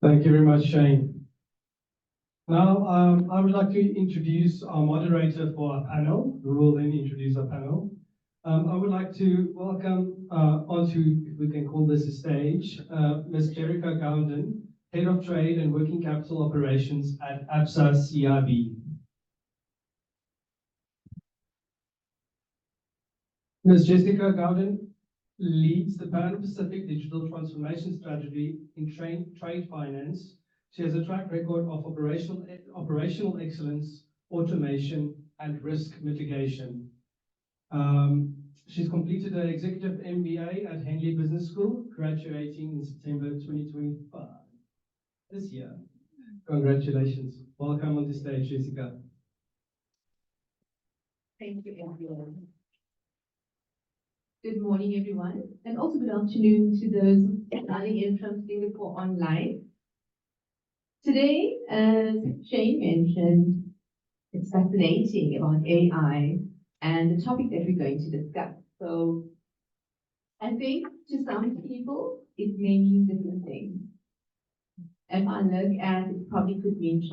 Thank you very much, Shane. Now, I would like to introduce our moderator for our panel, who will then introduce our panel. I would like to welcome onto, if we can call this a stage, Ms. Jerica Gounden, Head of Trade and Working Capital Operations at ABSA CIB. Ms. Jessica Gounden leads the Pan-Pacific Digital Transformation Strategy in trade finance. She has a track record of operational excellence, automation, and risk mitigation. She's completed her executive MBA at Henley Business School, graduating in September 2025, this year. Congratulations. Welcome on the stage, Jessica. Thank you, everyone. Good morning, everyone, and also good afternoon to those dialing in from Singapore online. Today, as Shane mentioned, it's fascinating about AI and the topic that we're going to discuss. So I think to some people, it may mean different things. If I look at it, probably could mean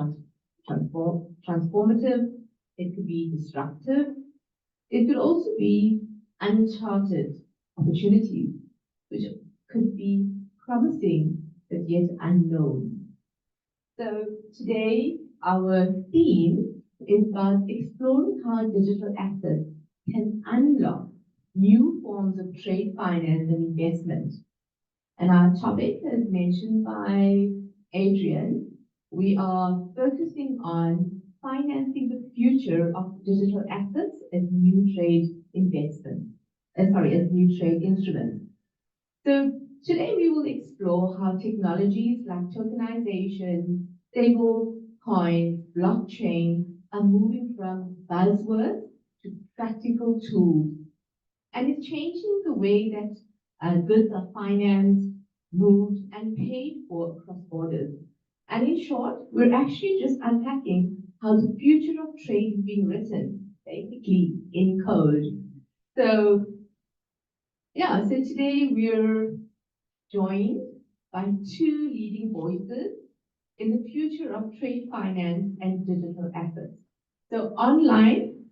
transformative, it could be disruptive, it could also be uncharted opportunities, which could be promising but yet unknown. So today, our theme is about exploring how digital assets can unlock new forms of trade finance and investment. And our topic, as mentioned by Adrian, we are focusing on financing the future of digital assets as new trade investments, as new trade instruments. So today we will explore how technologies like tokenization, stable coins, blockchain are moving from buzzwords to practical tools. And it's changing the way that goods are financed, moved, and paid for across borders. And in short, we're actually just unpacking how the future of trade is being written, basically in code. So today we're joined by two leading voices in the future of trade finance and digital assets. So online,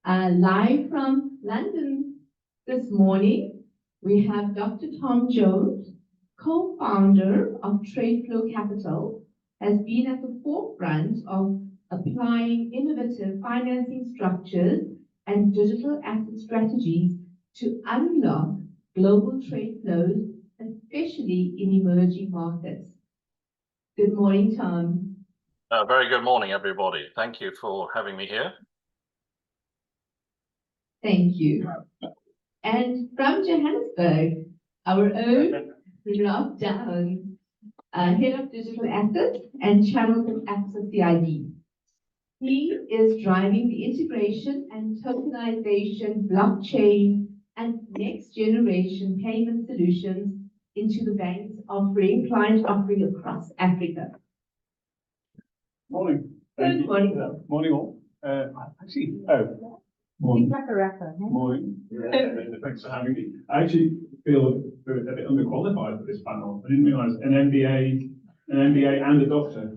live from London this morning, we have Dr. Tom Jones, co-founder of TradeFlow Capital, has been at the forefront of applying innovative financing structures and digital asset strategies to unlock global trade flows, especially in emerging markets. Good morning, Tom. Very good morning, everybody. Thank you for having me here. Thank you. And from Johannesburg, our own Rob Down, Head of Digital Assets and Channels at ABSA CIB. He is driving the integration and tokenization, blockchain, and next generation payment solutions into the bank's client offering across Africa. Morning. Good morning. Morning all. Morning. Like a rapper, huh? Morning. Thanks for having me. I actually feel a bit underqualified for this panel. I didn't realise an MBA and a doctor.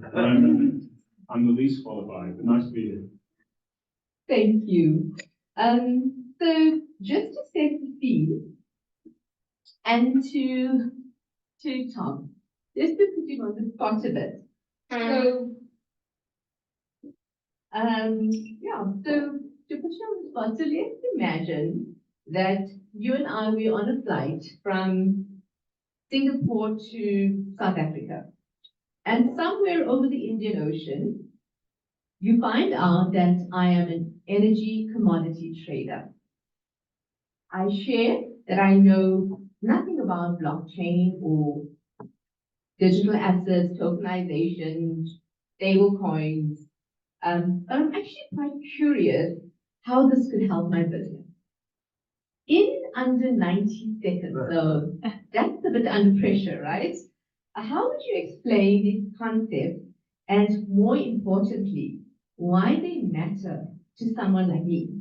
I'm the least qualified, but nice to be here. Thank you. So just to set the scene, and to Tom, just to put you on the spot a bit. So, so to put you on the spot, so let's imagine that you and I, we're on a flight from Singapore to South Africa. And somewhere over the Indian Ocean, you find out that I am an energy commodity trader. I share that I know nothing about blockchain or digital assets, tokenization, stable coins. But I'm actually quite curious how this could help my business. In under 90 seconds, so that's a bit under pressure, right? How would you explain these concepts and, more importantly, why they matter to someone like me?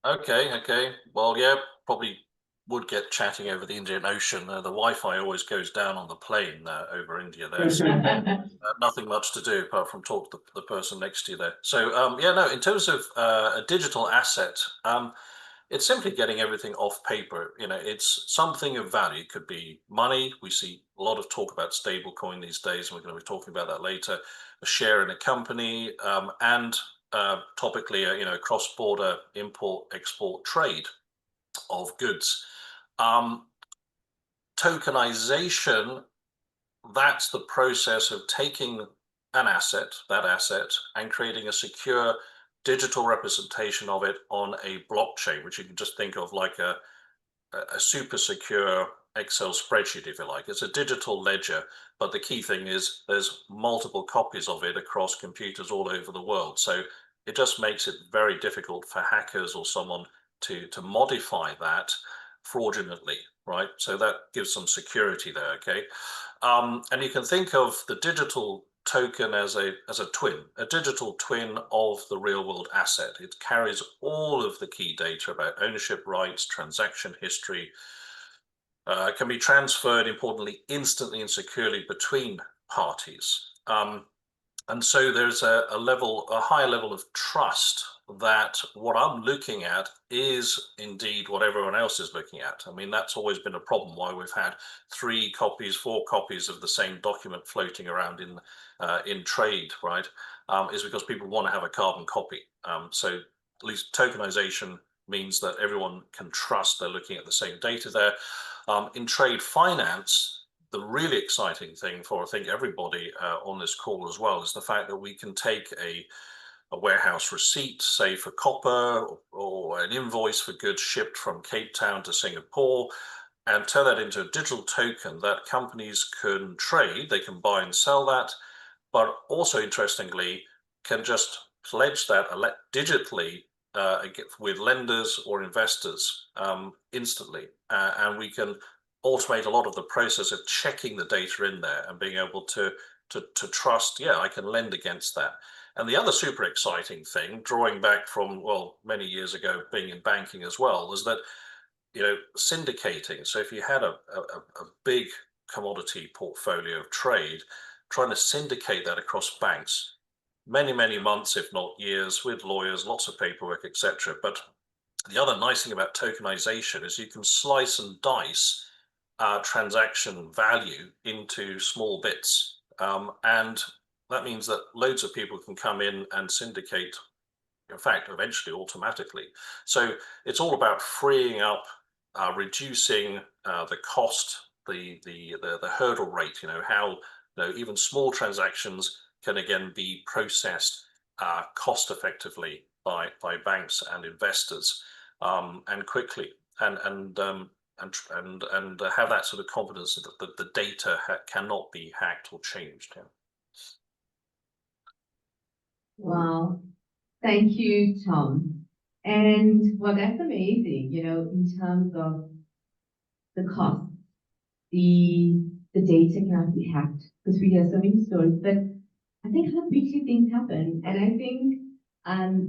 Okay. Well, yeah, probably would get chatting over the Indian Ocean. The Wi-Fi always goes down on the plane over India there. So, nothing much to do apart from talk to the person next to you there. So yeah, no, in terms of a digital asset, it's simply getting everything off paper. You know, it's something of value. It could be money. We see a lot of talk about stablecoin these days, and we're going to be talking about that later. A share in a company, and topically, you know, cross-border import-export trade of goods. Tokenization, that's the process of taking an asset, that asset, and creating a secure digital representation of it on a blockchain, which you can just think of like a super secure Excel spreadsheet, if you like. It's a digital ledger, but the key thing is there's multiple copies of it across computers all over the world. So it just makes it very difficult for hackers or someone to modify that fraudulently, right? So that gives some security there, okay? And you can think of the digital token as a twin, a digital twin of the real world asset. It carries all of the key data about ownership rights, transaction history. It can be transferred, importantly, instantly and securely between parties. And so there's a high level of trust that what I'm looking at is indeed what everyone else is looking at. I mean, that's always been a problem why we've had 3 copies, 4 copies of the same document floating around in trade, right? Is because people want to have a carbon copy. So at least tokenization means that everyone can trust they're looking at the same data there. In trade finance, the really exciting thing for, I think, everybody on this call as well is the fact that we can take a warehouse receipt, say for copper, or an invoice for goods shipped from Cape Town to Singapore, and turn that into a digital token that companies can trade. They can buy and sell that, but also interestingly, can just pledge that digitally with lenders or investors instantly, and we can automate a lot of the process of checking the data in there and being able to trust, yeah, I can lend against that. And the other super exciting thing, drawing back from, well, many years ago being in banking as well, was that, you know, syndicating. So if you had a big commodity portfolio of trade, trying to syndicate that across banks, many months, if not years, with lawyers, lots of paperwork, etc. But the other nice thing about tokenization is you can slice and dice transaction value into small bits. And that means that loads of people can come in and syndicate, in fact, eventually automatically. So it's all about freeing up, reducing the cost, the hurdle rate, you know, how, you know, even small transactions can again be processed cost effectively by banks and investors, and quickly, and have that sort of confidence that the data cannot be hacked or changed. Yeah. Wow, thank you, Tom. And well, that's amazing, you know, in terms of the cost, the data cannot be hacked, because we hear so many stories, but I think how quickly things happen. And I think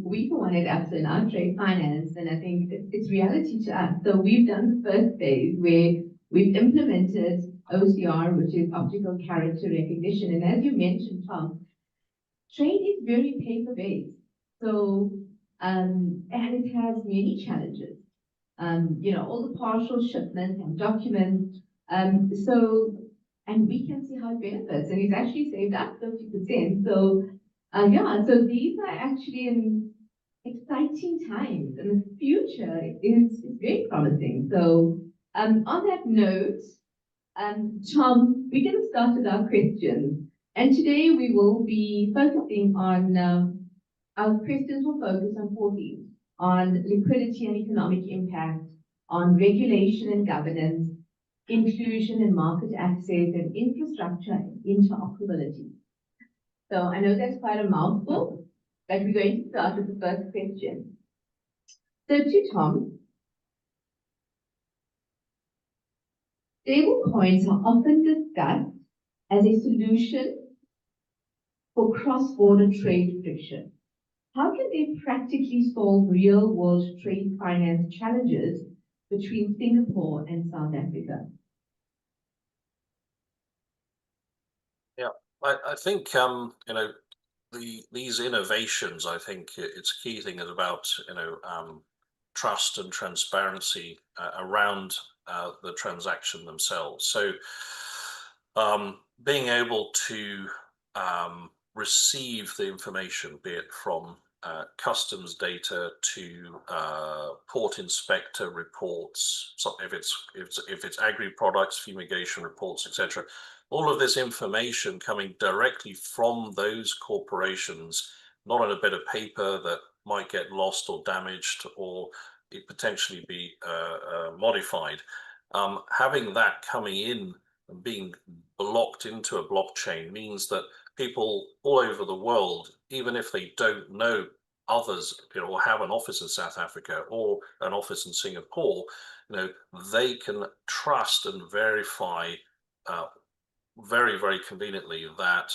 we wanted apps in our trade finance, and I think it's reality to us. So we've done the first phase where we've implemented OCR, which is optical character recognition. And as you mentioned, Tom, trade is very paper-based. So, and it has many challenges. You know, all the partial shipments and documents. And we can see how it benefits, and it's actually saved up 50%. So, yeah, so these are actually an exciting times, and the future is very promising. So, on that note, Tom, we're going to start with our questions. And today we will be focusing on, our questions will focus on 4 themes: on liquidity and economic impact, on regulation and governance, inclusion and market access, and infrastructure and interoperability. So I know that's quite a mouthful, but we're going to start with the first question. So to Tom, stablecoins are often discussed as a solution for cross-border trade friction. How can they practically solve real-world trade finance challenges between Singapore and South Africa? Yeah, I think these innovations. I think it's a key thing is about trust and transparency around the transaction themselves. So being able to receive the information, be it from customs data to port inspector reports, so if it's agri products, fumigation reports, etc. All of this information coming directly from those corporations, not on a bit of paper that might get lost or damaged or it potentially be modified. Having that coming in and being locked into a blockchain means that people all over the world, even if they don't know others, or have an office in South Africa or an office in Singapore, they can trust and verify very, very conveniently that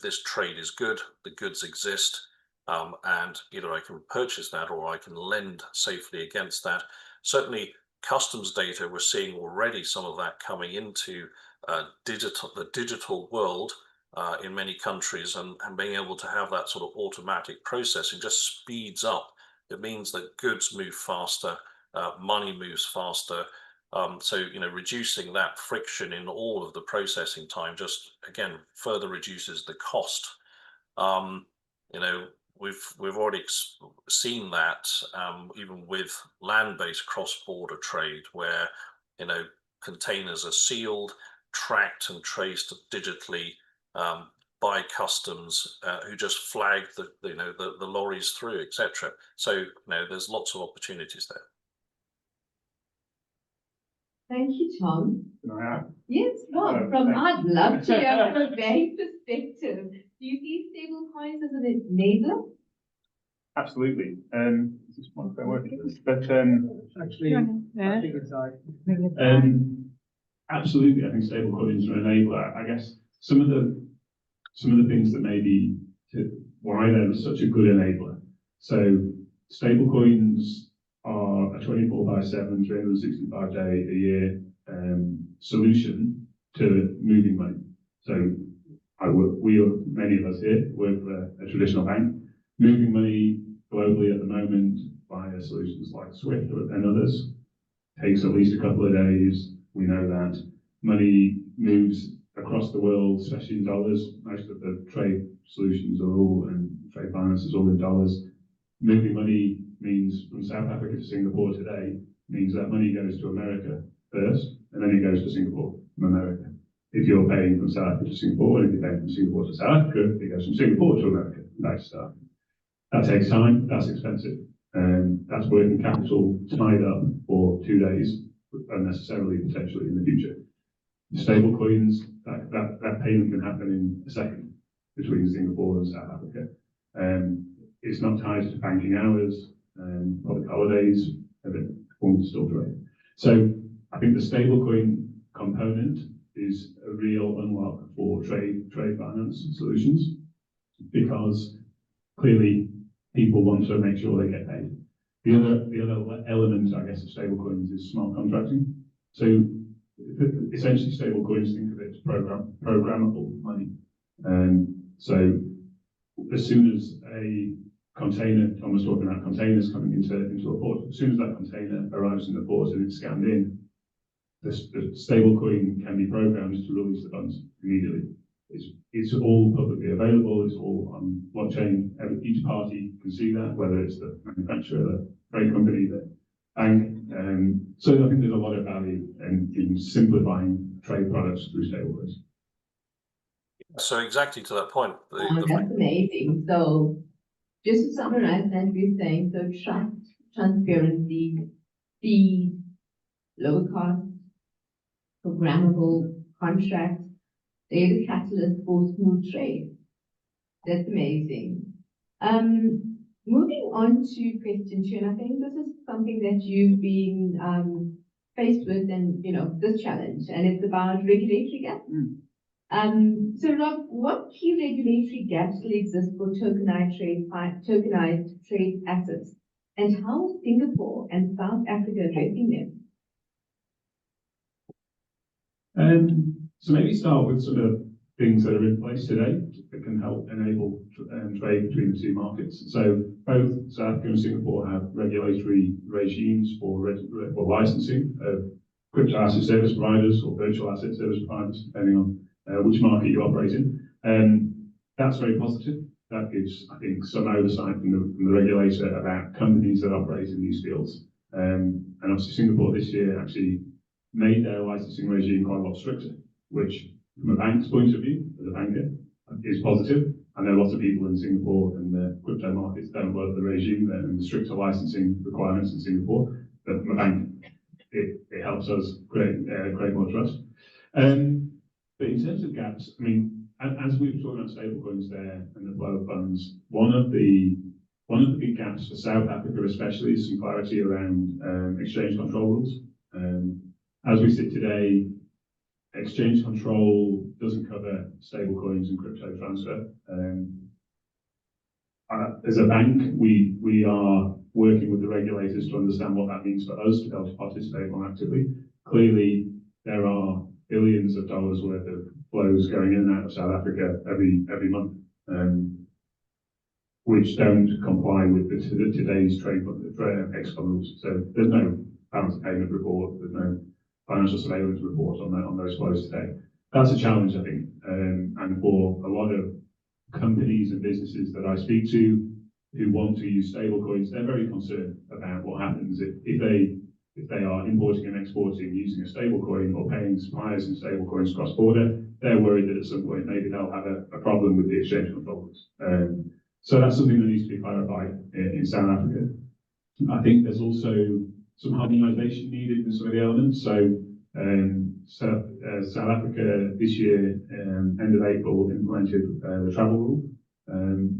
this trade is good, the goods exist, and either I can purchase that or I can lend safely against that. Certainly, customs data, we're seeing already some of that coming into the digital world in many countries, and being able to have that sort of automatic processing just speeds up. It means that goods move faster, money moves faster. So reducing that friction in all of the processing time just again further reduces the cost. We've already seen that even with land-based cross-border trade, where containers are sealed, tracked and traced digitally by customs, who just flag the lorries through, etc. So there's lots of opportunities there. Thank you, Tom. Can I add? Yes, Rob, I'd love to hear from a bank perspective. Do you see stablecoins as an enabler? Absolutely. This one working, but Actually, I think it's absolutely, I think stablecoins are an enabler. I guess some of the things that maybe why they're such a good enabler. So stablecoins are a 24/7, 365-day a year solution to moving money. So many of us here work for a traditional bank. Moving money globally at the moment via solutions like SWIFT and others takes at least a couple of days. We know that money moves across the world, especially in dollars. Most of the trade solutions are all, and trade finance is all in dollars. Moving money means from South Africa to Singapore today means that money goes to America first, and then it goes to Singapore from America. If you're paying from South Africa to Singapore, and if you're paying from Singapore to South Africa, it goes from Singapore to America, back to South Africa. That takes time, that's expensive, and that's working capital tied up for 2 days, unnecessarily, potentially in the future. Stable coins, that payment can happen in a second between Singapore and South Africa. It's not tied to banking hours, public holidays, everything still trade. So I think the stablecoin component is a real unlock for trade finance solutions, because clearly people want to make sure they get paid. The other element, I guess, of stablecoins is smart contracting. So essentially, stablecoins, think of it as programmable money. So as soon as a container, Tom was talking about containers coming into a port, as soon as that container arrives in the port and it's scanned in, the stablecoin can be programmed to release the funds immediately. It's all publicly available, it's all on blockchain. Each party can see that, whether it's the manufacturer, the freight company, the bank. So I think there's a lot of value in simplifying trade products through stablecoins. So exactly to that point. That's amazing. So just to summarize that, we're saying, so trust, transparency, speed, low cost, programmable contracts, they're the catalyst for smooth trade. That's amazing. Moving on to question 2, and I think this is something that you've been faced with, and this challenge, and it's about regulatory gaps. So Rob, what key regulatory gaps still exist for tokenized trade assets, and how is Singapore and South Africa addressing them? So maybe start with some of the things that are in place today that can help enable trade between the two markets. So both South Africa and Singapore have regulatory regimes for licensing of crypto asset service providers or virtual asset service providers, depending on which market you operate in. That's very positive. That gives, I think, some oversight from the regulator about companies that operate in these fields. And obviously Singapore this year actually made their licensing regime quite a lot stricter, which from a bank's point of view, as a banker, is positive. I know lots of people in Singapore and the crypto markets don't love the regime and the stricter licensing requirements in Singapore, but from a bank, it helps us create more trust. But in terms of gaps, I mean, as we were talking about stablecoins there and the flow of funds, one of the big gaps for South Africa especially is some clarity around exchange control rules. As we sit today, exchange control doesn't cover stablecoins and crypto transfer. As a bank, we are working with the regulators to understand what that means for us to be able to participate more actively. Clearly, there are billions of dollars worth of flows going in and out of South Africa every month, which don't comply with today's trade export rules. So there's no balance of payment report, there's no financial surveillance report on those flows today. That's a challenge, I think, and for a lot of companies and businesses that I speak to who want to use stablecoins, they're very concerned about what happens if they are importing and exporting using a stablecoin or paying suppliers in stablecoins cross-border. They're worried that at some point maybe they'll have a problem with the exchange controls. So that's something that needs to be clarified in South Africa. I think there's also some harmonisation needed in some of the elements. So South Africa this year, end of April, implemented the travel rule,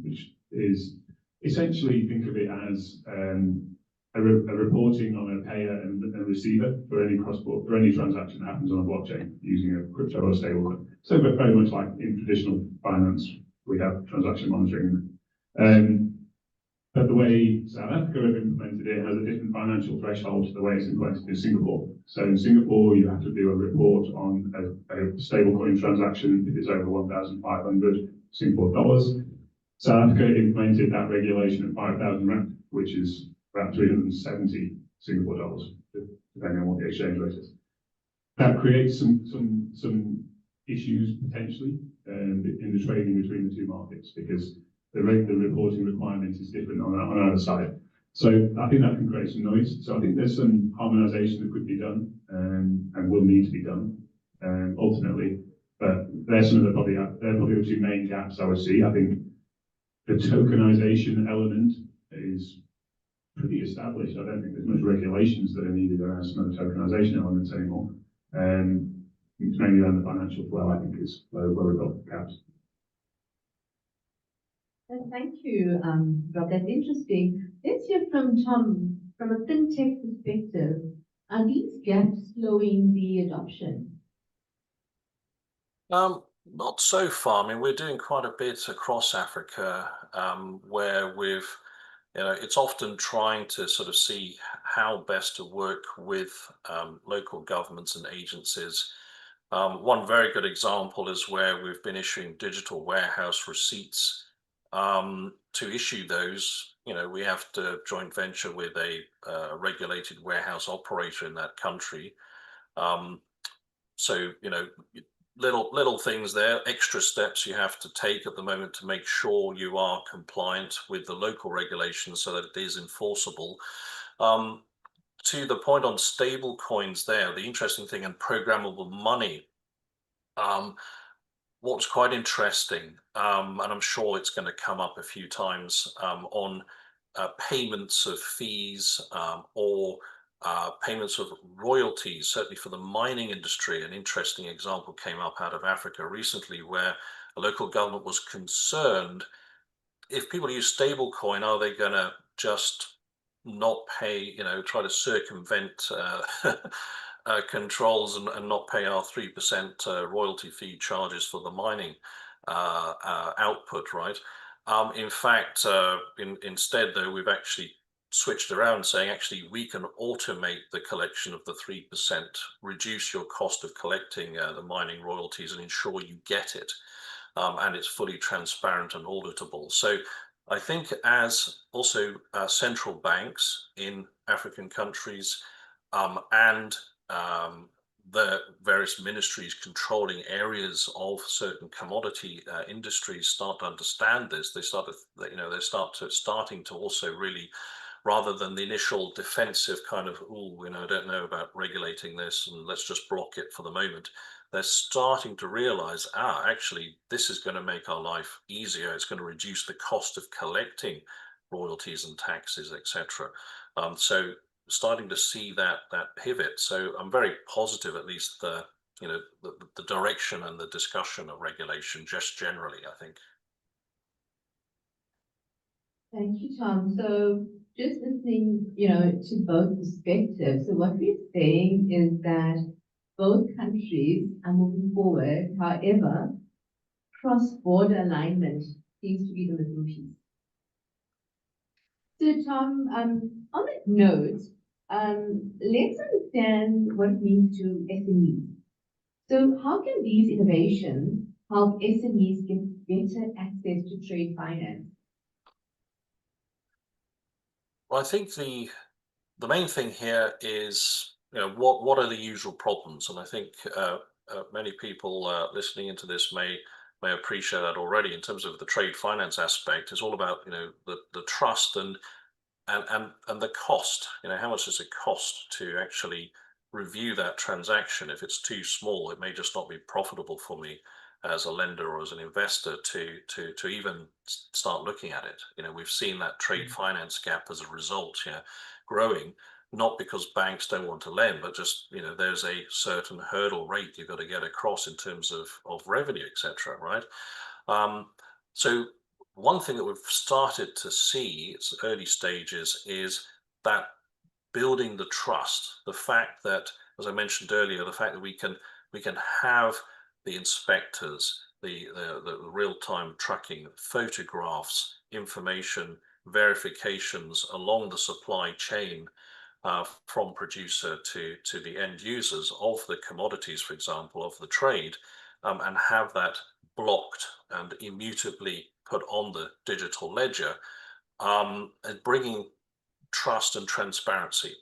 which is essentially, think of it as a reporting on a payer and a receiver for any cross-border, for any transaction that happens on a blockchain using a crypto or stablecoin. So very much like in traditional finance, we have transaction monitoring. But the way South Africa have implemented it has a different financial threshold to the way it's implemented in Singapore. So in Singapore, you have to do a report on a stablecoin transaction if it's over 1,500 Singapore dollars. South Africa implemented that regulation at 5,000 rand, which is about 370 Singapore dollars, depending on what the exchange rate is. That creates some issues potentially in the trading between the two markets because the reporting requirement is different on either side. So I think that can create some noise. So I think there's some harmonisation that could be done and will need to be done ultimately. But there's some of the probably the two main gaps I would see. I think the tokenization element is pretty established. I don't think there's much regulations that are needed around some of the tokenization elements anymore. It's mainly around the financial flow, I think, is where we've got gaps. Thank you, Rob. That's interesting. Let's hear from Tom. From a fintech perspective, are these gaps slowing the adoption? Not so far. I mean, we're doing quite a bit across Africa, where it's often trying to sort of see how best to work with local governments and agencies. One very good example is where we've been issuing digital warehouse receipts. To issue those, we have to joint venture with a regulated warehouse operator in that country. So, little things there, extra steps you have to take at the moment to make sure you are compliant with the local regulations so that it is enforceable. To the point on stable coins there, the interesting thing in programmable money, what's quite interesting, and I'm sure it's going to come up a few times on payments of fees or payments of royalties, certainly for the mining industry. An interesting example came up out of Africa recently where a local government was concerned if people use stablecoin, are they going to just not pay, try to circumvent controls and not pay our 3% royalty fee charges for the mining output, right? In fact, instead, though, we've actually switched around, saying actually we can automate the collection of the 3%, reduce your cost of collecting the mining royalties, and ensure you get it, and it's fully transparent and auditable. So I think as also central banks in African countries and the various ministries controlling areas of certain commodity industries start to understand this, starting to also really, rather than the initial defensive kind of, I don't know about regulating this and let's just block it for the moment, they're starting to realize, actually, this is going to make our life easier. It's going to reduce the cost of collecting royalties and taxes, etc. So starting to see that pivot. So I'm very positive, at least the direction and the discussion of regulation, just generally, I think. Thank you, Tom. So just listening, to both perspectives. So what we're saying is that both countries are moving forward. However, cross-border alignment seems to be the missing piece. So Tom, on that note, let's understand what it means to SMEs. So how can these innovations help SMEs get better access to trade finance? Well, I think the main thing here is, what are the usual problems? And I think many people listening into this may appreciate that already. In terms of the trade finance aspect, it's all about the trust and the cost. How much does it cost to actually review that transaction? If it's too small, it may just not be profitable for me as a lender or as an investor to even start looking at it. We've seen that trade finance gap as a result growing, not because banks don't want to lend, but just there's a certain hurdle rate you've got to get across in terms of revenue, etc. Right? So one thing that we've started to see, it's early stages, is that building the trust. The fact that, as I mentioned earlier, the fact that we can have the inspectors, the real-time tracking, photographs, information, verifications along the supply chain from producer to the end users of the commodities, for example, of the trade, and have that blocked and immutably put on the digital ledger, and bringing trust and transparency.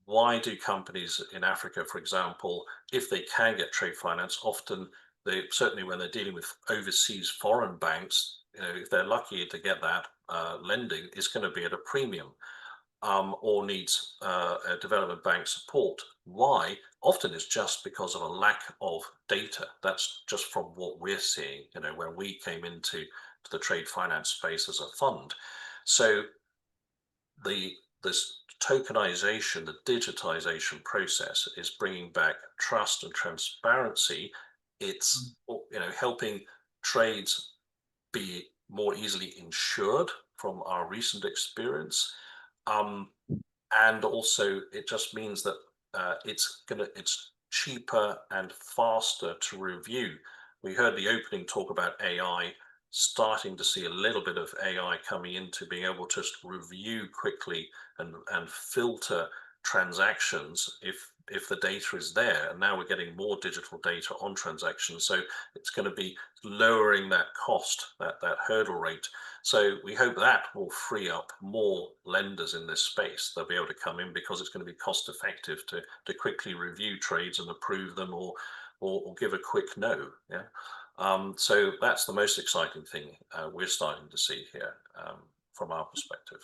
Why do companies in Africa, for example, if they can get trade finance, often certainly when they're dealing with overseas foreign banks, if they're lucky to get that lending, it's going to be at a premium, or needs development bank support. Why? Often it's just because of a lack of data. That's just from what we're seeing, when we came into the trade finance space as a fund. So this tokenization, the digitization process is bringing back trust and transparency. It's helping trades be more easily insured from our recent experience, and also it just means that it's cheaper and faster to review. We heard the opening talk about AI, starting to see a little bit of AI coming into being able to just review quickly and filter transactions if the data is there. And now we're getting more digital data on transactions, so it's going to be lowering that cost, that hurdle rate. So we hope that will free up more lenders in this space. They'll be able to come in because it's going to be cost effective to quickly review trades and approve them, or give a quick no. So that's the most exciting thing we're starting to see here from our perspective.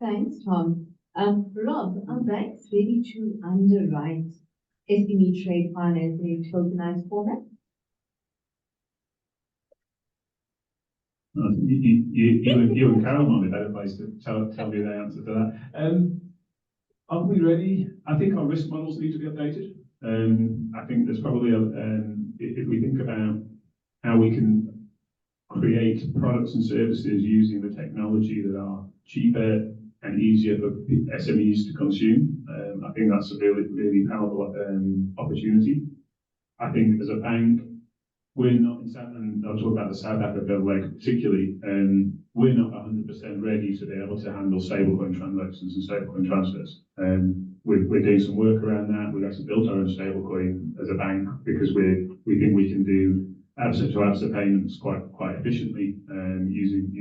Thanks, Tom. Rob, are banks ready to underwrite SME trade finance in a tokenized format? You and Carol might be better place to tell me the answer to that. Are we ready? I think our risk models need to be updated. I think there's probably if we think about how we can create products and services using the technology that are cheaper and easier for SMEs to consume, I think that's a really, really powerful opportunity. I think as a bank, we're not in South, and I'll talk about the South Africa leg particularly, we're not 100% ready to be able to handle stablecoin transactions and stablecoin transfers. We're doing some work around that. We've actually built our own stablecoin as a bank because we think we can do ABSA to ABSA payments quite efficiently using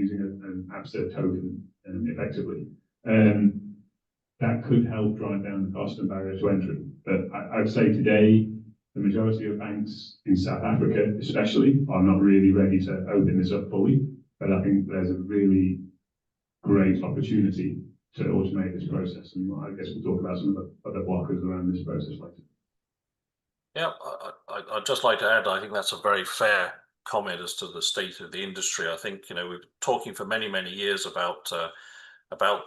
an ABSA token effectively. That could help drive down the cost and barrier to entry. But I'd say today, the majority of banks in South Africa, especially, are not really ready to open this up fully. But I think there's a really great opportunity to automate this process. And I guess we'll talk about some of the other blockers around this process later. Yeah, I'd just like to add, I think that's a very fair comment as to the state of the industry. I think, we've been talking for many, many years about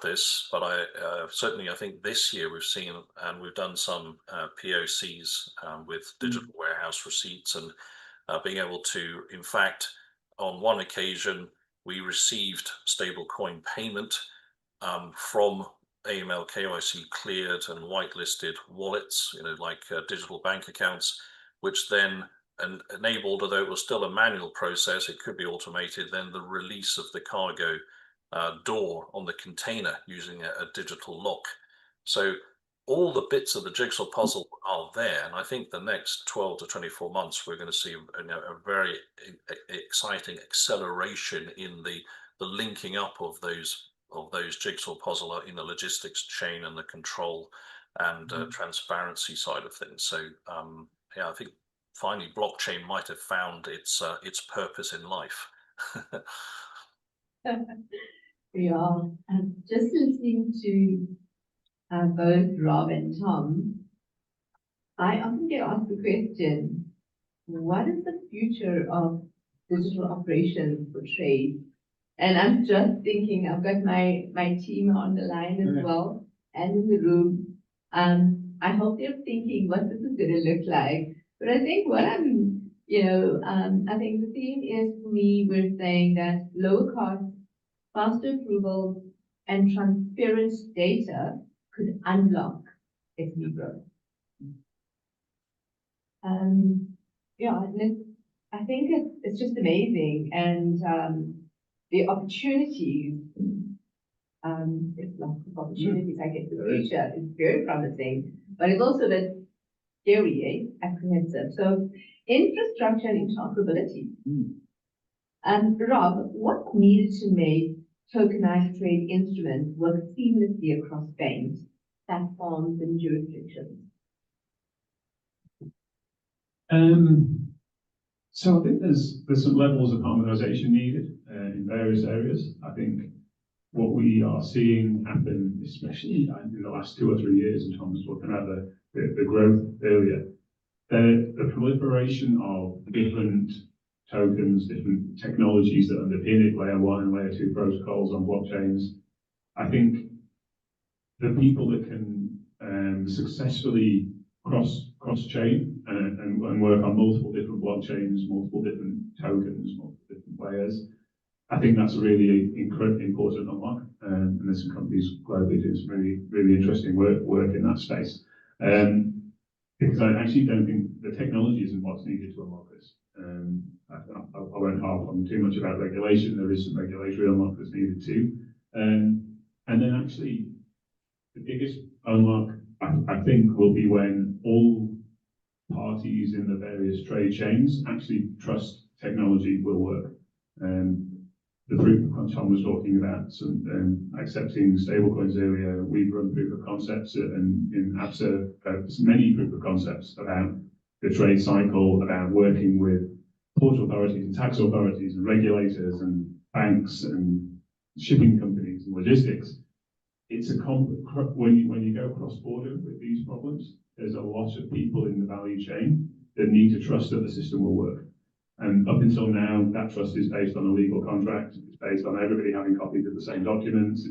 this, but certainly I think this year we've seen, and we've done some POCs with digital warehouse receipts and being able to, in fact, on one occasion, we received stablecoin payment from AML KYC cleared and whitelisted wallets, like digital bank accounts, which then enabled, although it was still a manual process, it could be automated, then the release of the cargo door on the container using a digital lock. So all the bits of the jigsaw puzzle are there, and I think the next 12 to 24 months we're going to see a very exciting acceleration in the linking up of those jigsaw puzzle in the logistics chain and the control and transparency side of things. So yeah, I think finally blockchain might have found its purpose in life. Yeah, just listening to both Rob and Tom, I often get asked the question, what is the future of digital operations for trade? And I'm just thinking, I've got my team on the line as well and in the room. I hope they're thinking what this is going to look like. But I think what I think the theme is, for me, we're saying that lower cost, faster approvals, and transparent data could unlock SME growth. Yeah, and I think it's just amazing, and the opportunities, it's lots of opportunities, I guess, in the future is very promising, but it's also that scary, apprehensive. So infrastructure and interoperability. Rob, what's needed to make tokenized trade instruments work seamlessly across banks, platforms, and jurisdictions? So I think there's some levels of harmonization needed in various areas. I think what we are seeing happen, especially in the last 2 or 3 years, and Tom was talking about the growth earlier, the proliferation of different tokens, different technologies that underpin it, layer 1 and layer 2 protocols on blockchains. I think the people that can successfully cross-chain and work on multiple different blockchains, multiple different tokens, multiple different layers, I think that's a really incredibly important unlock. And there's some companies globally doing some really interesting work in that space. Because I actually don't think the technology isn't what's needed to unlock this. I won't harp on too much about regulation. There is some regulatory unlock that's needed too. And then actually, the biggest unlock, I think, will be when all parties in the various trade chains actually trust technology will work. The proof of Tom was talking about some accepting stablecoins earlier. We've run proof of concepts and in ABSA, many proof of concepts about the trade cycle, about working with port authorities and tax authorities and regulators and banks and shipping companies and logistics. It's when you go cross-border with these problems, there's a lot of people in the value chain that need to trust that the system will work. And up until now, that trust is based on a legal contract. It's based on everybody having copies of the same documents.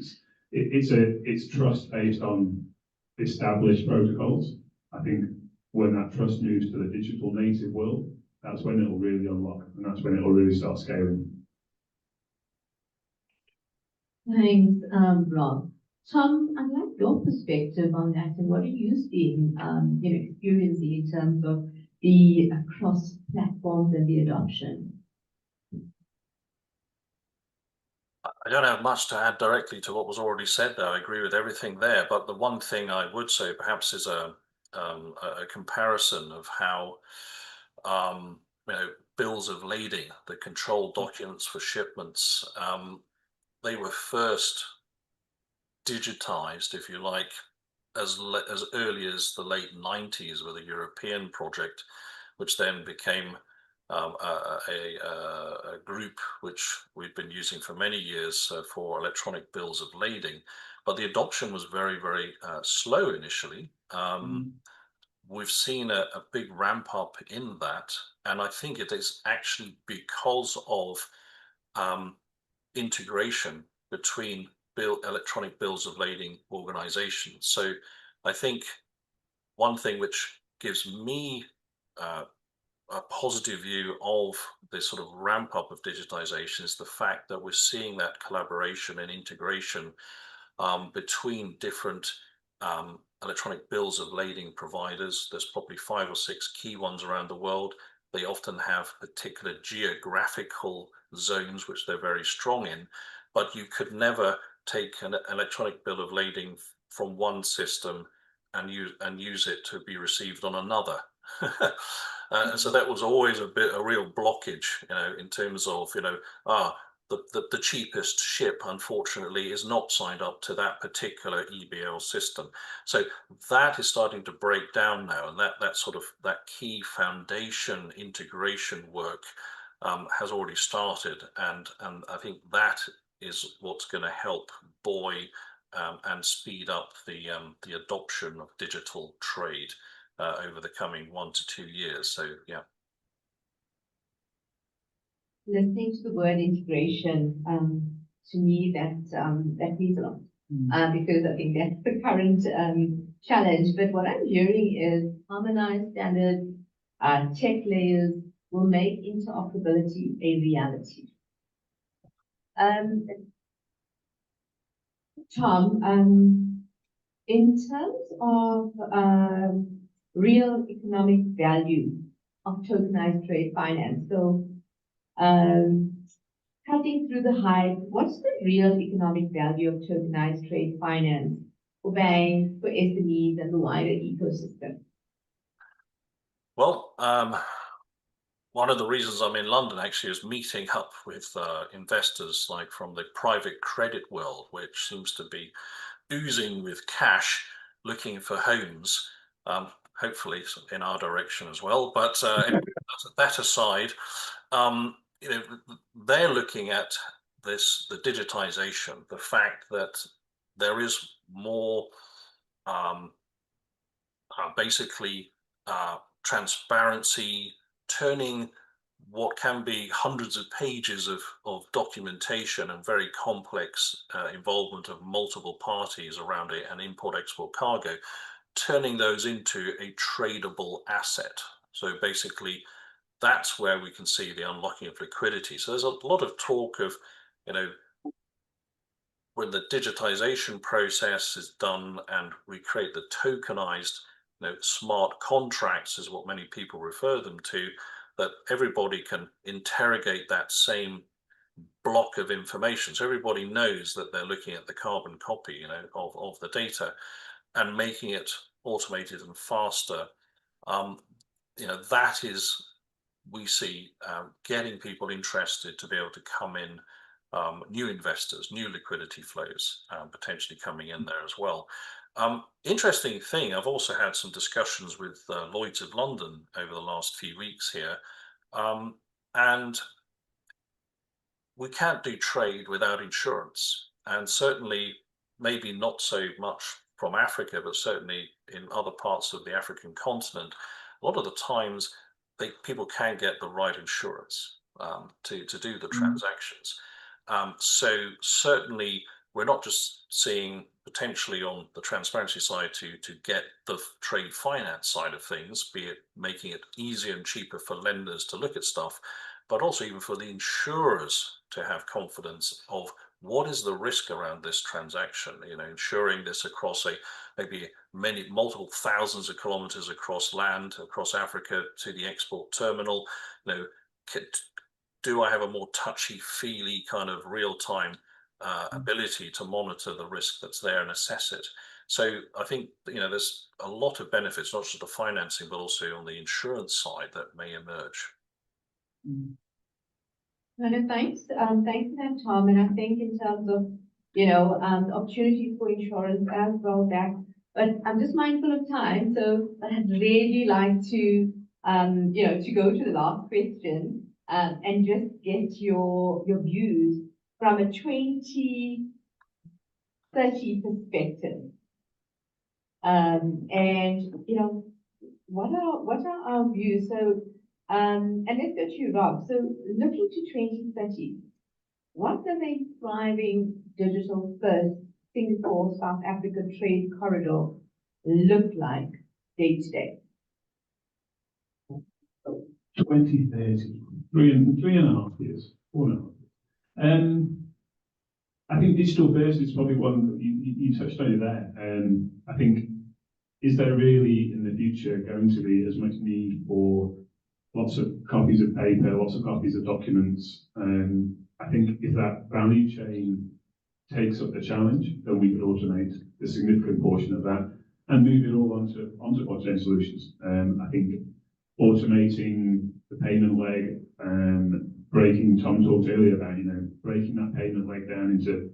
It's trust based on established protocols. I think when that trust moves to the digital native world, that's when it'll really unlock, and that's when it'll really start scaling. Thanks, Rob. Tom, I'd like your perspective on that, and what are you seeing, experiencing in terms of the cross platforms and the adoption? I don't have much to add directly to what was already said there. I agree with everything there, but the one thing I would say perhaps is a comparison of how bills of lading, the control documents for shipments, they were first digitized, if you like, as early as the late 90s with a European project, which then became a group which we've been using for many years for electronic bills of lading. But the adoption was very, very slow initially. We've seen a big ramp up in that, and I think it is actually because of integration between electronic bills of lading organizations. So I think one thing which gives me a positive view of this sort of ramp up of digitization is the fact that we're seeing that collaboration and integration between different electronic bills of lading providers. There's probably 5 or 6 key ones around the world. They often have particular geographical zones which they're very strong in, but you could never take an electronic bill of lading from one system and use it to be received on another. And so that was always a real blockage, in terms of, the cheapest ship, unfortunately, is not signed up to that particular EBL system. So that is starting to break down now, and that key foundation integration work has already started, and I think that is what's going to help buoy and speed up the adoption of digital trade over the coming 1 to 2 years. So yeah. Listening to the word integration, to me that means a lot, because I think that's the current challenge. But what I'm hearing is harmonized standards, check layers will make interoperability a reality. Tom, in terms of real economic value of tokenized trade finance, so cutting through the hype, what's the real economic value of tokenized trade finance for banks, for SMEs, and the wider ecosystem? Well, one of the reasons I'm in London actually is meeting up with investors like from the private credit world, which seems to be oozing with cash, looking for homes, hopefully in our direction as well. But that aside, they're looking at the digitization, the fact that there is more basically transparency, turning what can be hundreds of pages of documentation and very complex involvement of multiple parties around an import-export cargo, turning those into a tradable asset. So basically, that's where we can see the unlocking of liquidity. So there's a lot of talk of, when the digitization process is done and we create the tokenized, smart contracts is what many people refer them to, that everybody can interrogate that same block of information. So everybody knows that they're looking at the carbon copy, of the data, and making it automated and faster. That is, we see, getting people interested to be able to come in, new investors, new liquidity flows, potentially coming in there as well. Interesting thing, I've also had some discussions with Lloyd's of London over the last few weeks here, and we can't do trade without insurance, and certainly maybe not so much from Africa, but certainly in other parts of the African continent, a lot of the times people can get the right insurance to do the transactions. So certainly we're not just seeing potentially on the transparency side to get the trade finance side of things, be it making it easier and cheaper for lenders to look at stuff, but also even for the insurers to have confidence of what is the risk around this transaction, ensuring this across maybe multiple thousands of kilometers across land, across Africa to the export terminal. Do I have a more touchy-feely kind of real-time ability to monitor the risk that's there and assess it. So I think, there's a lot of benefits, not just the financing, but also on the insurance side that may emerge. No, thanks. Thanks for that, Tom. And I think in terms of, opportunities for insurance as well, but I'm just mindful of time, so I'd really like to, to go to the last question, and just get your views from a 2030 perspective. And, what are our views? So, and let's go to you, Rob. So looking to 2030, what does a thriving digital first Singapore South Africa trade corridor look like day to day? 2030, three and a half years, 4.5 years. I think digital first is probably one that you touched on it there. I think, is there really in the future going to be as much need for lots of copies of paper, lots of copies of documents? I think if that value chain takes up the challenge, then we could automate a significant portion of that and move it all onto blockchain solutions. I think automating the payment leg, breaking, Tom talked earlier about, breaking that payment leg down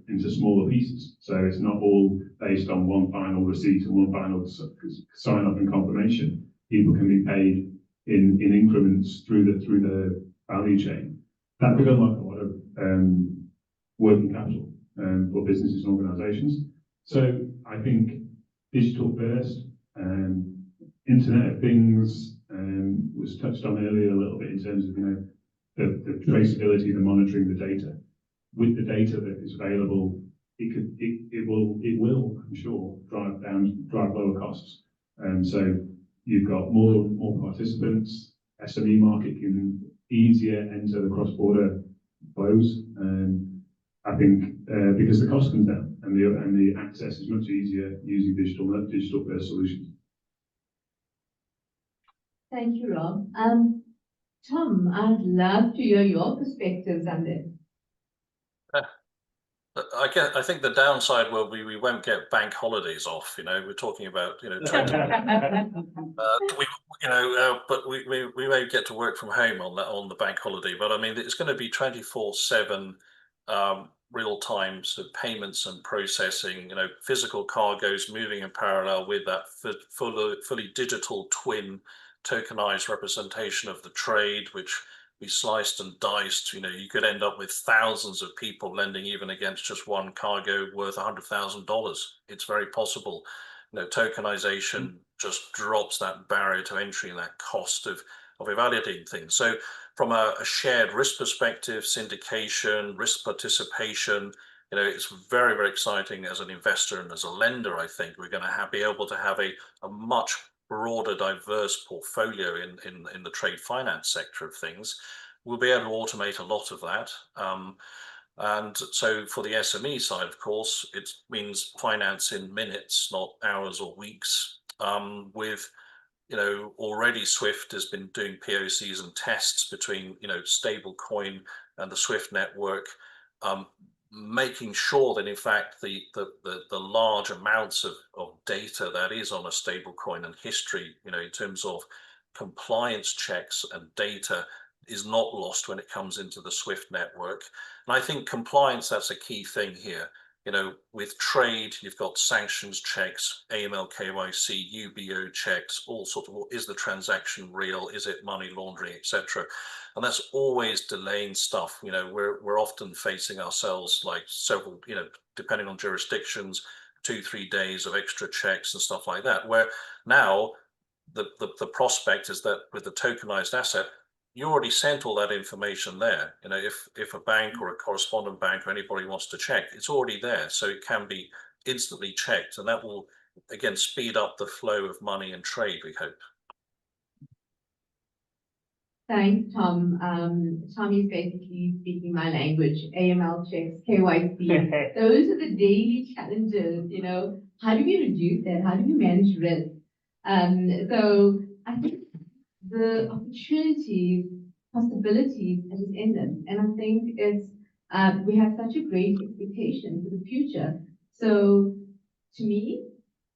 into smaller pieces. So it's not all based on one final receipt and one final sign off and confirmation. People can be paid in increments through the value chain. That could unlock a lot of working capital for businesses and organizations. So I think digital first, Internet of Things was touched on earlier a little bit in terms of, the traceability, the monitoring the data. With the data that is available, it will, I'm sure, drive lower costs. So you've got more participants. SME market can easier enter the cross-border flows. I think because the cost comes down and the access is much easier using digital first solutions. Thank you, Rob. Tom, I'd love to hear your perspectives on this. I think the downside will be we won't get bank holidays off. We're talking about but we won't get to work from home on the bank holiday. But I mean, it's going to be 24/7 real time payments and processing. Physical cargoes moving in parallel with that fully digital twin tokenized representation of the trade, which we sliced and diced. You could end up with thousands of people lending even against just one cargo worth $100,000. It's very possible. Tokenization just drops that barrier to entry and that cost of evaluating things. So from a shared risk perspective, syndication, risk participation, it's very, very exciting as an investor and as a lender. I think we're going to be able to have a much broader, diverse portfolio in the trade finance sector of things. We'll be able to automate a lot of that. And so for the SME side, of course, it means finance in minutes, not hours or weeks. With, already SWIFT has been doing POCs and tests between, stablecoin and the SWIFT network, making sure that in fact the large amounts of data that is on a stablecoin and history, in terms of compliance checks and data is not lost when it comes into the SWIFT network. And I think compliance, that's a key thing here. With trade, you've got sanctions checks, AML, KYC, UBO checks, all sorts of, is the transaction real? Is it money laundering, etc.? And that's always delaying stuff. We're often facing ourselves like several, depending on jurisdictions, 2-3 days of extra checks and stuff like that. Where now the prospect is that with the tokenized asset, you already sent all that information there. If a bank or a correspondent bank or anybody wants to check, it's already there. So it can be instantly checked. And that will, again, speed up the flow of money and trade, we hope. Thanks, Tom. Tom is basically speaking my language. AML checks, KYC. Those are the daily challenges, How do we reduce that? How do we manage risk? So I think the opportunities, possibilities is endless. And I think it's We have such a great expectation for the future. So to me,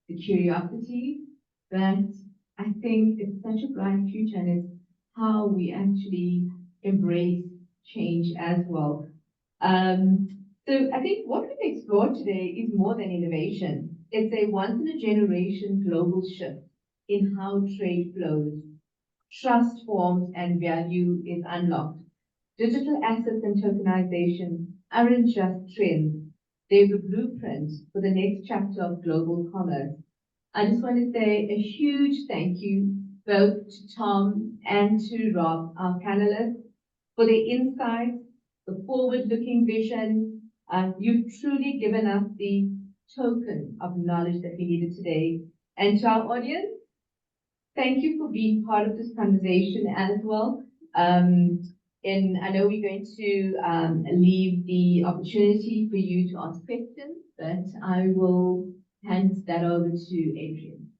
the curiosity that I think it's such a bright future, and it's how we actually embrace change as well. So I think what we've explored today is more than innovation. It's a once-in-a-generation global shift in how trade flows, trust forms, and value is unlocked. Digital assets and tokenization aren't just trends, they're the blueprint for the next chapter of global commerce. I just want to say a huge thank you both to Tom and to Rob, our panelists, for the insights, the forward-looking vision. You've truly given us the token of knowledge that we needed today. And to our audience, thank you for being part of this conversation as well. And I know we're going to leave the opportunity for you to ask questions, but I will hand that over to Adrian.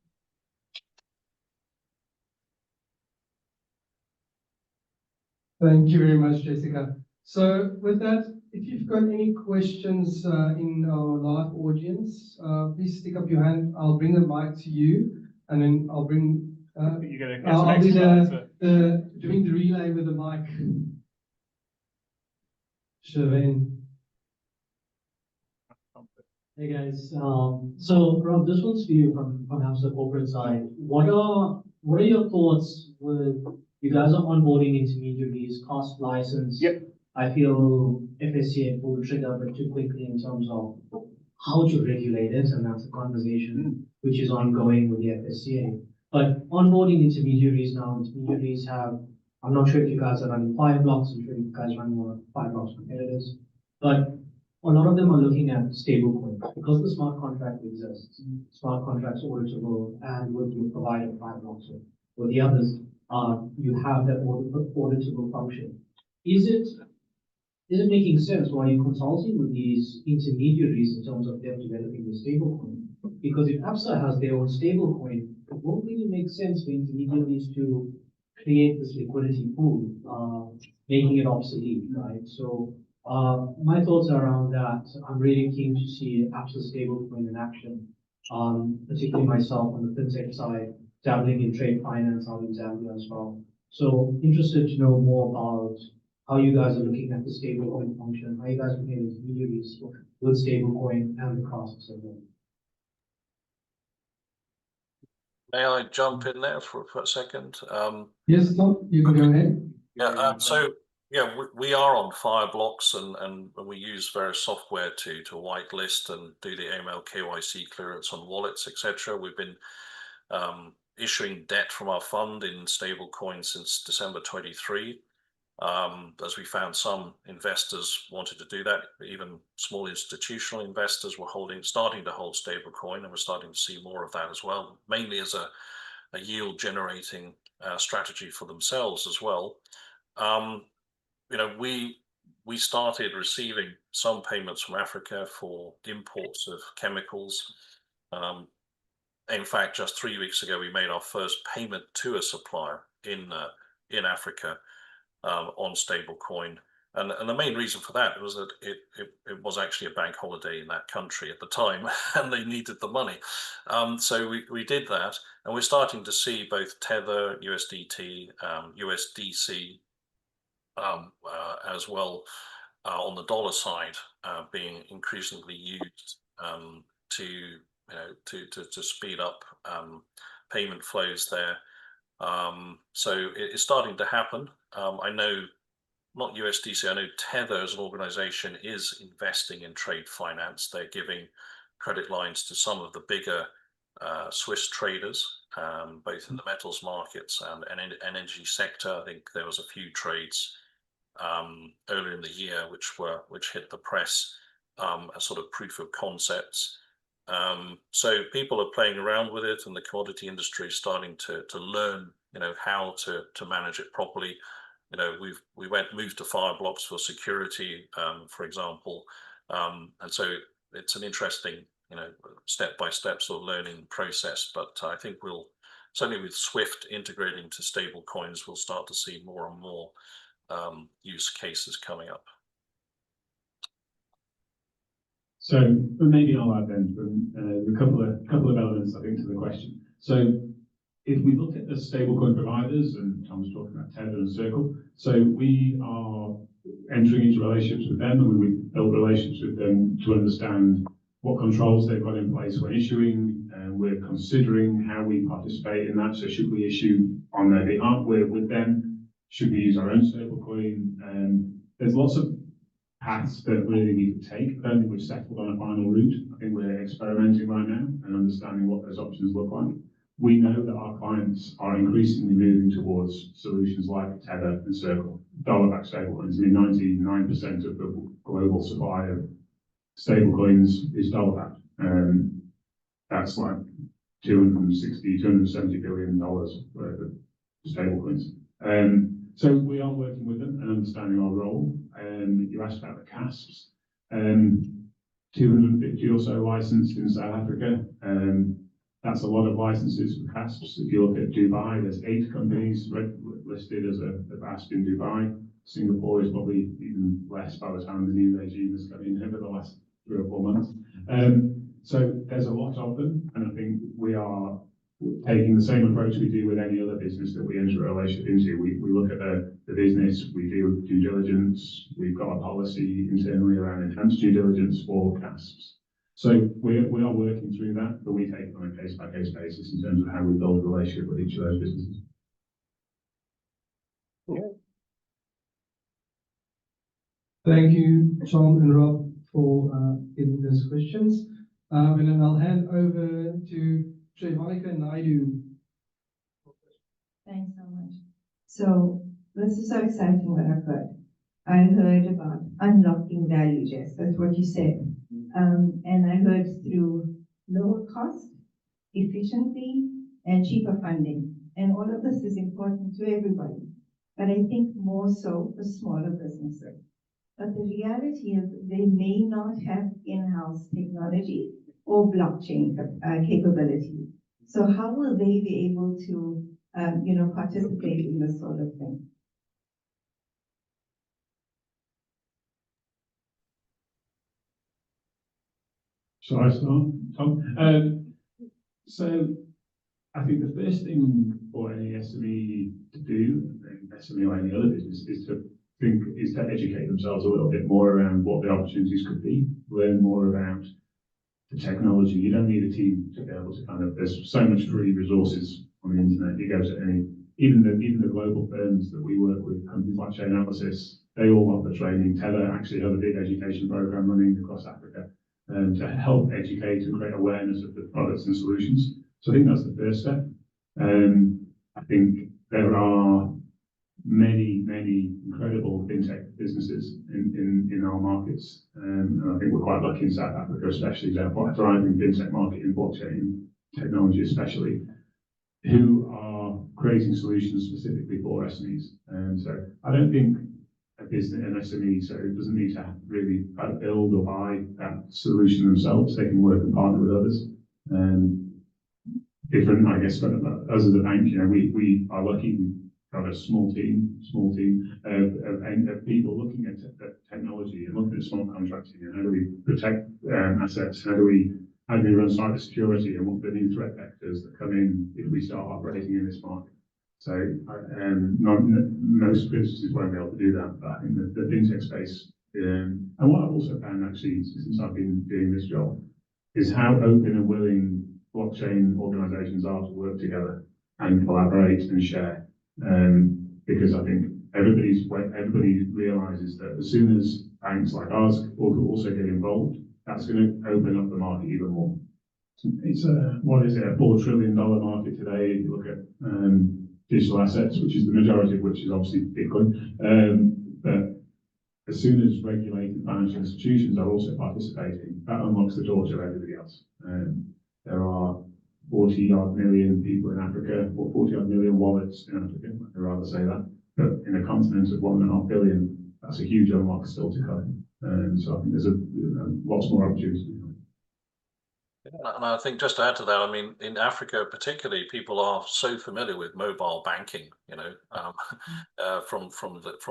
Thank you very much, Jessica. So with that, if you've got any questions in our live audience, please stick up your hand. I'll bring the mic to you, and then I'll bring. I'll be doing the relay with the mic. Shaveen. Hey guys, so Rob, this one's for you from perhaps the corporate side. What are your thoughts with you guys are onboarding intermediaries, cost license? Yep. I feel FSCA pulled the trigger a bit too quickly in terms of how to regulate it, and that's a conversation which is ongoing with the FSCA. But onboarding intermediaries now, intermediaries have, I'm not sure if you guys are running 5 blocks, I'm sure you guys run more 5 blocks competitors, but a lot of them are looking at stablecoins because the smart contract exists. Smart contracts auditable, and with your provider 5 blocks or the others, you have that auditable function. Is it making sense while you're consulting with these intermediaries in terms of them developing the stablecoin? Because if Absa has their own stablecoin, it won't really make sense for intermediaries to create this liquidity pool, making it obsolete, right? So my thoughts around that, I'm really keen to see Absa stablecoin in action, particularly myself on the fintech side, dabbling in trade finance out in Zambia as well. So interested to know more about how you guys are looking at the stablecoin function, how you guys are looking at intermediaries with stablecoin and the costs of it. May I jump in there for a second? Yes, Tom, you can go ahead. Yeah, so yeah, we are on Fireblocks, and we use various software to whitelist and do the AML KYC clearance on wallets, etc. We've been issuing debt from our fund in stablecoin since December 23. As we found some investors wanted to do that, even small institutional investors were starting to hold stablecoin, and we're starting to see more of that as well, mainly as a yield generating strategy for themselves as well. You know, we started receiving some payments from Africa for imports of chemicals. In fact, just 3 weeks ago, we made our first payment to a supplier in Africa on stablecoin, and the main reason for that was that it was actually a bank holiday in that country at the time, and they needed the money. So we did that, and we're starting to see both Tether, USDT, USDC, as well on the dollar side being increasingly used to speed up payment flows there. So it's starting to happen. I know not USDC, I know Tether as an organization is investing in trade finance. They're giving credit lines to some of the bigger Swiss traders, both in the metals markets and energy sector. I think there was a few trades earlier in the year which hit the press as sort of proof of concepts. So people are playing around with it, and the commodity industry is starting to learn, how to manage it properly. We moved to Fireblocks for security, for example, and so it's an interesting, step-by-step sort of learning process. But I think we'll certainly, with Swift integrating to stable coins, we'll start to see more and more use cases coming up. So maybe I'll add then a couple of elements I think to the question. So if we look at the stablecoin providers, and Tom's talking about Tether and Circle, so we are entering into relationships with them, and we build relationships with them to understand what controls they've got in place when issuing, and we're considering how we participate in that. So should we issue on their behalf? We're with them. Should we use our own stablecoin? There's lots of paths that really we could take. I don't think we've settled on a final route. I think we're experimenting right now and understanding what those options look like. We know that our clients are increasingly moving towards solutions like Tether and Circle, dollar-backed stablecoins. I mean, 99% of the global supply of stablecoins is dollar-backed. That's like $270 billion worth of stablecoins. So we are working with them and understanding our role. You asked about the CASPs. 250 or so licensed in South Africa. That's a lot of licenses for CASPs. If you look at Dubai, there's 8 companies listed as a CASP in Dubai. Singapore is probably even less by the time the new regime has come in over the last 3 or 4 months. So there's a lot of them, and I think we are taking the same approach we do with any other business that we enter a relationship into. We look at the business, we do due diligence, we've got a policy internally around enhanced due diligence for CASPs. So we are working through that, but we take it on a case-by-case basis in terms of how we build a relationship with each of those businesses. Thank you, Tom and Rob, for giving those questions. And then I'll hand over to Veronica Naidu. Thanks so much. So this is so exciting what I've heard. I heard about unlocking value, Jess. That's what you said. And I heard through lower cost, efficiency, and cheaper funding. And all of this is important to everybody. But I think more so for smaller businesses. But the reality is they may not have in-house technology or blockchain capability. So how will they be able to, participate in this sort of thing? Shall I start, Tom? So I think the first thing for any SME to do, SME or any other business, is to educate themselves a little bit more around what the opportunities could be, learn more about the technology. You don't need a team to be able to there's so much free resources on the internet. You go to any, even the global firms that we work with, companies like Chainalysis, they all offer training. Tether actually have a big education program running across Africa to help educate and create awareness of the products and solutions. So I think that's the first step. I think there are many incredible fintech businesses in our markets, and I think we're quite lucky in South Africa, especially to have a thriving fintech market in blockchain technology, especially, who are creating solutions specifically for SMEs. And so I don't think a business, an SME, so it doesn't need to really build or buy that solution themselves. They can work and partner with others. Different, I guess, but us as a bank, we are lucky. We've got a small team of people looking at technology and looking at smart contracting and how do we protect assets, how do we run cyber security, and what are the new threat vectors that come in if we start operating in this market. So most businesses won't be able to do that, but I think the fintech space, and what I've also found actually since I've been doing this job, is how open and willing blockchain organizations are to work together and collaborate and share. Because I think everybody realizes that as soon as banks like ours also get involved, that's going to open up the market even more. It's a $4 trillion market today. If you look at digital assets, which is the majority of which is obviously Bitcoin. But as soon as regulated financial institutions are also participating, that unlocks the door to everybody else. There are 40-odd million people in Africa, or 40-odd million wallets in Africa, I'd rather say that. But in a continent of 1.5 billion, that's a huge unlock still to come. So I think there's lots more opportunity. And I think just to add to that, I mean, in Africa particularly, people are so familiar with mobile banking, from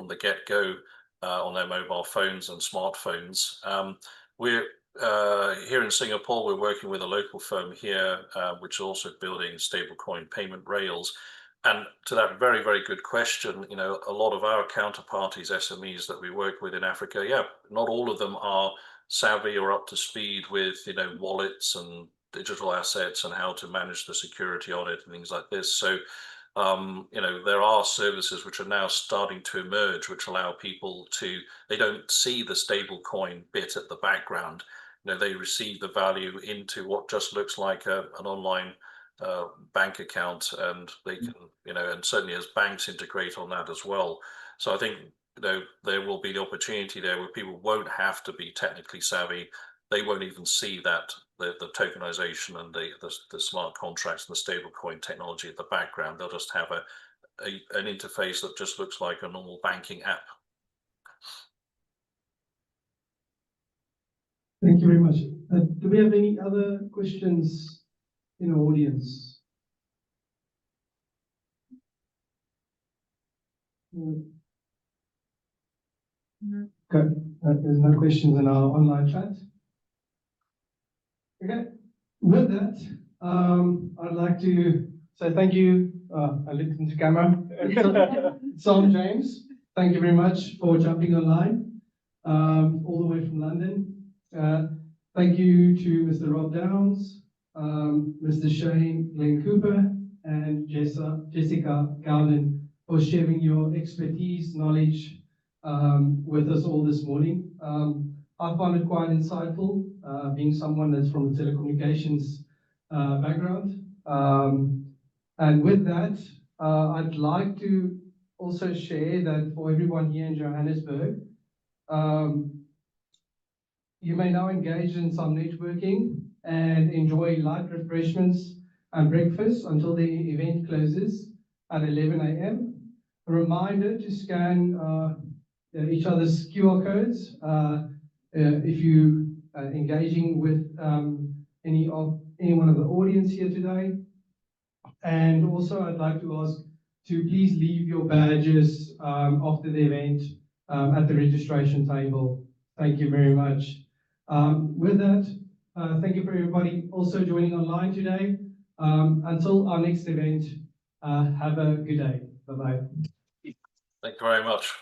the get-go on their mobile phones and smartphones. here in Singapore, we're working with a local firm here, which is also building stablecoin payment rails. And to that very, very good question, you know, a lot of our counterparties, SMEs that we work with in Africa, yeah, not all of them are savvy or up to speed with, you know, wallets and digital assets and how to manage the security on it and things like this. So, you know, there are services which are now starting to emerge, which allow people to, they don't see the stable coin bit at the background. You know, they receive the value into what just looks like an online bank account, and they can, you know, and certainly as banks integrate on that as well. So I think, you know, there will be the opportunity there where people won't have to be technically savvy. They won't even see that the tokenization and the smart contracts and the stablecoin technology at the background. They'll just have an interface that just looks like a normal banking app. Thank you very much. Do we have any other questions in the audience? Okay, there's no questions in our online chat. Okay, with that, I'd like to say thank you. I looked into camera. Sam James, thank you very much for jumping online, all the way from London. Thank you to Mr. Rob Downs, Mr. Shane Glenn Cooper, and Jessica Gowden for sharing your expertise, knowledge with us all this morning. I found it quite insightful, being someone that's from the telecommunications background. And with that, I'd like to also share that for everyone here in Johannesburg, you may now engage in some networking and enjoy light refreshments and breakfast until the event closes at 11 a.m. A reminder to scan each other's QR codes if you are engaging with anyone of the audience here today. And also, I'd like to ask to please leave your badges after the event at the registration table. Thank you very much. With that, thank you for everybody also joining online today. Until our next event, have a good day. Bye-bye. Thank you very much.